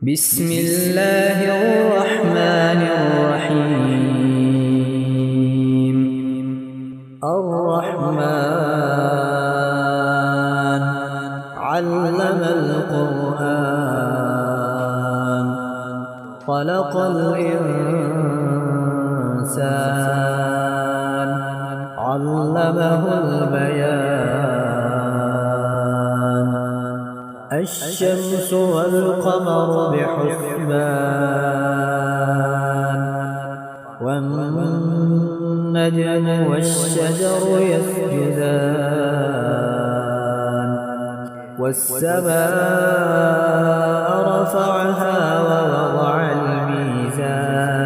بسم الله الرحمن الرحيم. الرحمن علم القرآن خلق الإنسان علمه البيان. الشمس والقمر بحسبان والنجم والشجر يسجدان والسماء رفعها ووضع الميزان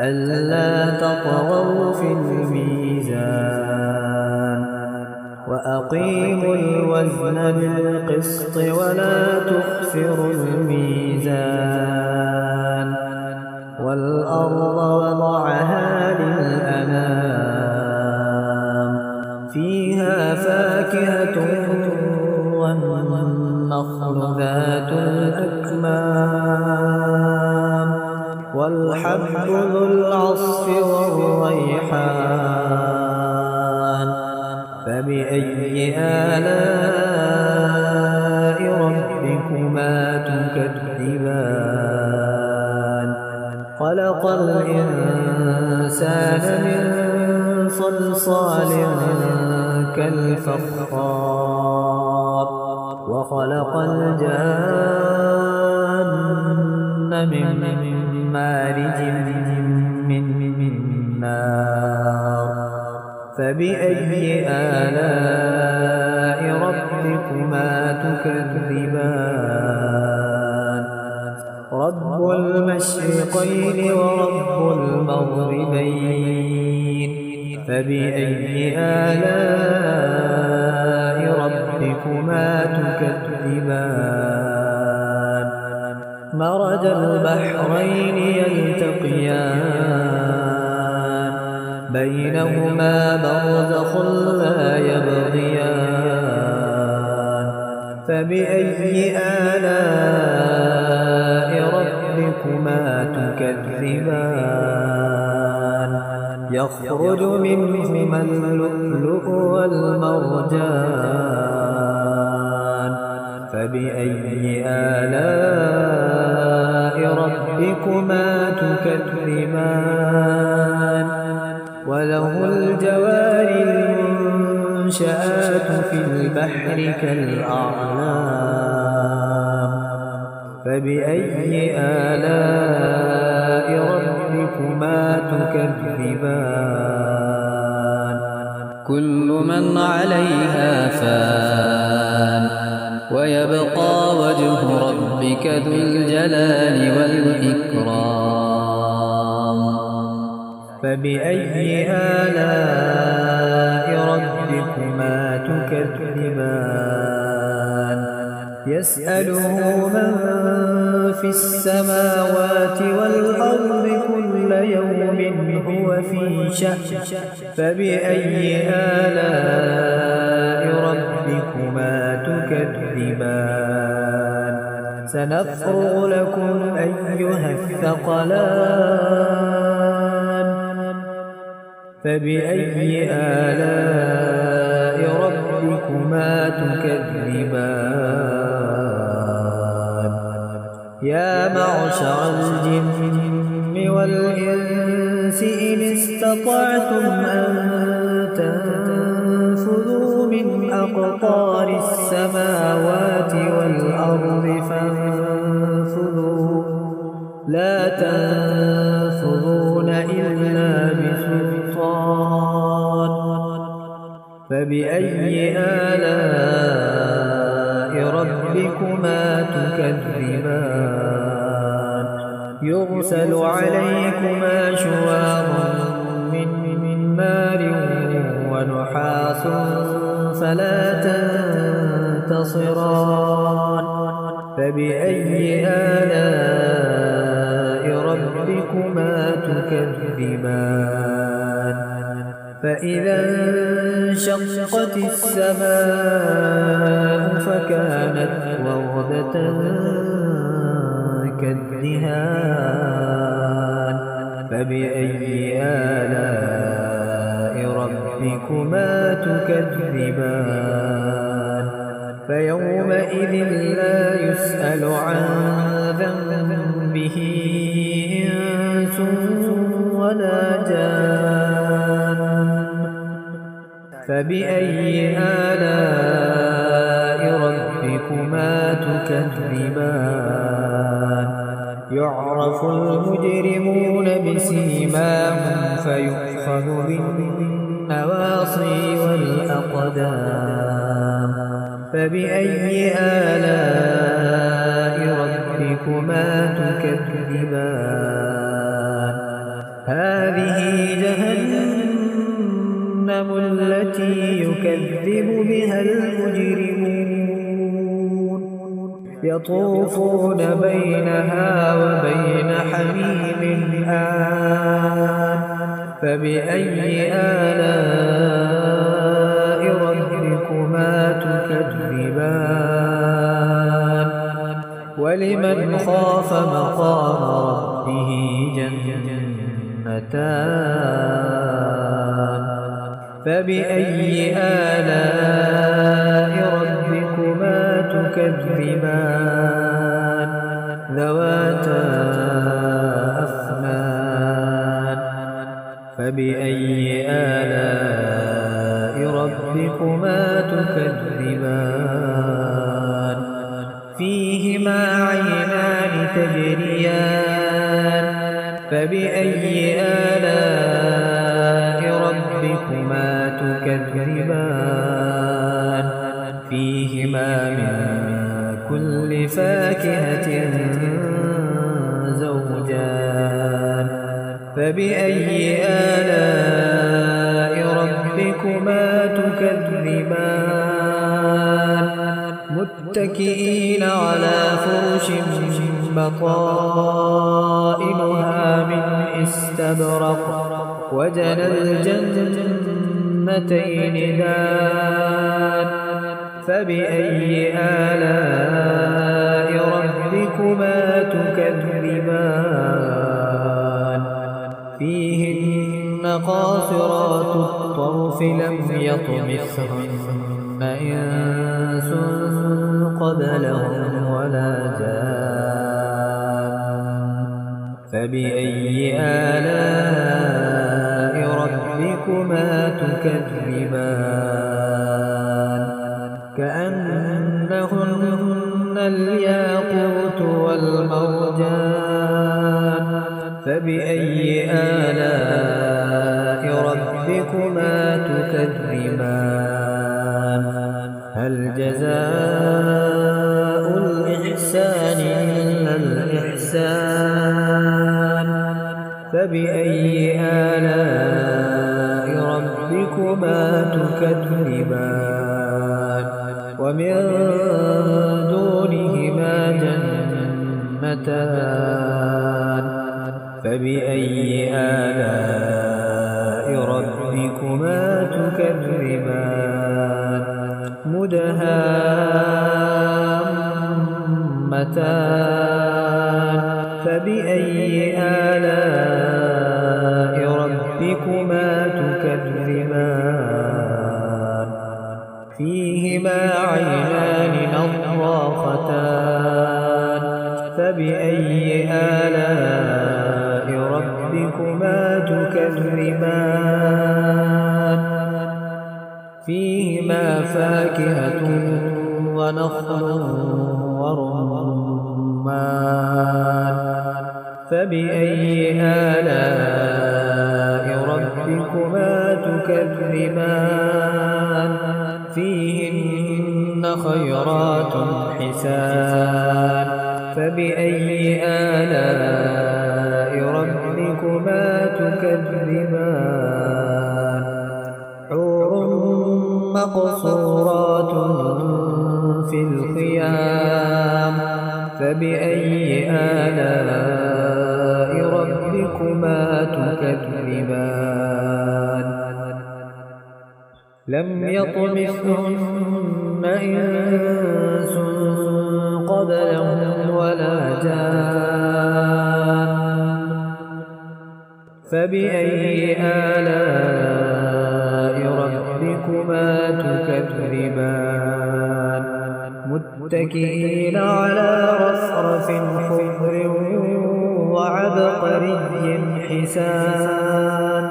ألا تطغوا في الميزان وأقيموا الوزن بالقسط ولا تخسروا الميزان والأرض وضعها للأنام فيها فاكهة والنخل ذات الأكمام والحب ذو العصف والريحان. فبأي آلاء ربكما تكذبان؟ خلق الإنسان من صلصال كالفخار وخلق الجان من مارج من نار. فبأي آلاء ربكما تكذبان؟ رب المشرقين ورب المغربين. فبأي آلاء ربكما تكذبان؟ مرج البحرين يلتقيان بينهما برزخ لا يبغيان. فبأي آلاء ربكما تكذبان؟ يخرج منهما اللؤلؤ والمرجان. فبأي آلاء ربكما تكذبان؟ وله الجوار المنشآت في البحر كالأعلام. فبأي آلاء ربكما تكذبان؟ كل من عليها فان ويبقى وجه ربك ذو الجلال والإكرام. فبأي آلاء ربكما تكذبان؟ يسأله من في السماوات والأرض كل يوم هو في شأن. فبأي آلاء ربكما تكذبان؟ سنفرغ لكم أيها الثقلان. فبأي آلاء ربكما تكذبان؟ يا معشر الجن والإنس إن استطعتم أن تنفذوا من أقطار السماوات والأرض فانفذوا لا تنفذون إلا بسلطان. فبأي آلاء ربكما تكذبان؟ يرسل عليكما شواظ من نار ونحاس فلا تنتصران. فبأي آلاء ربكما تكذبان؟ فإذا انشقت السماء فكانت وردة تكذبان فبأي آلاء ربكما تكذبان فيومئذ لا يسأل عن ذنبه إنس ولا جان فبأي آلاء ربكما تكذبان يعرف المجرمون بسيماهم فيؤخذ بالنواصي والأقدام فبأي آلاء ربكما تكذبان هذه جهنم التي يكذب بها المجرمون يطوفون بينها وبين حميم آن فبأي آلاء ربكما تكذبان ولمن خاف مقام ربه جنتان فبأي آلاء ربكما تكذبان ذواتا أفنان فبأي آلاء ربكما تكذبان فيهما عينان تجريان فبأي آلاء ربكما تكذبان فيهما من كل فاكهة زوجان فبأي آلاء ربكما تكذبان متكئين على فرش بطائنها من استبرق وجنى الجنتين دان فبأي آلاء ربكما تكذبان فيهن قاصرات الطرف لم يطمثهن إنس قبلهم ولا جان فبأي آلاء ربكما تكذبان كأنهن الياقوت والمرجان فبأي آلاء ربكما تكذبان هل جزاء الإحسان إلا الإحسان فبأي آلاء ربكما تكذبان ومن دونهما جنتان فبأي آلاء ربكما تكذبان مدهامتان فبأي آلاء ربكما تكذبان فيهما عينان نضاختان فبأي آلاء ربكما تكذبان فيهما فاكهة ونخل ورمان فبأي آلاء ربكما تكذبان فيهن خيرات حسان فبأي آلاء ربكما تكذبان حور مقصورات في الخيام فبأي آلاء ربكما تكذبان لم يطمثهن إنس قبلهم ولا جان فبأي آلاء ربكما تكذبان متكئين على رفرف خضر وعبقري حسان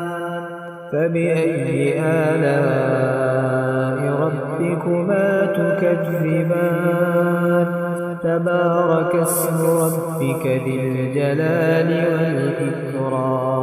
فبأي آلاء ربكما تكذبان تبارك اسم ربك ذي الجلال والإكرام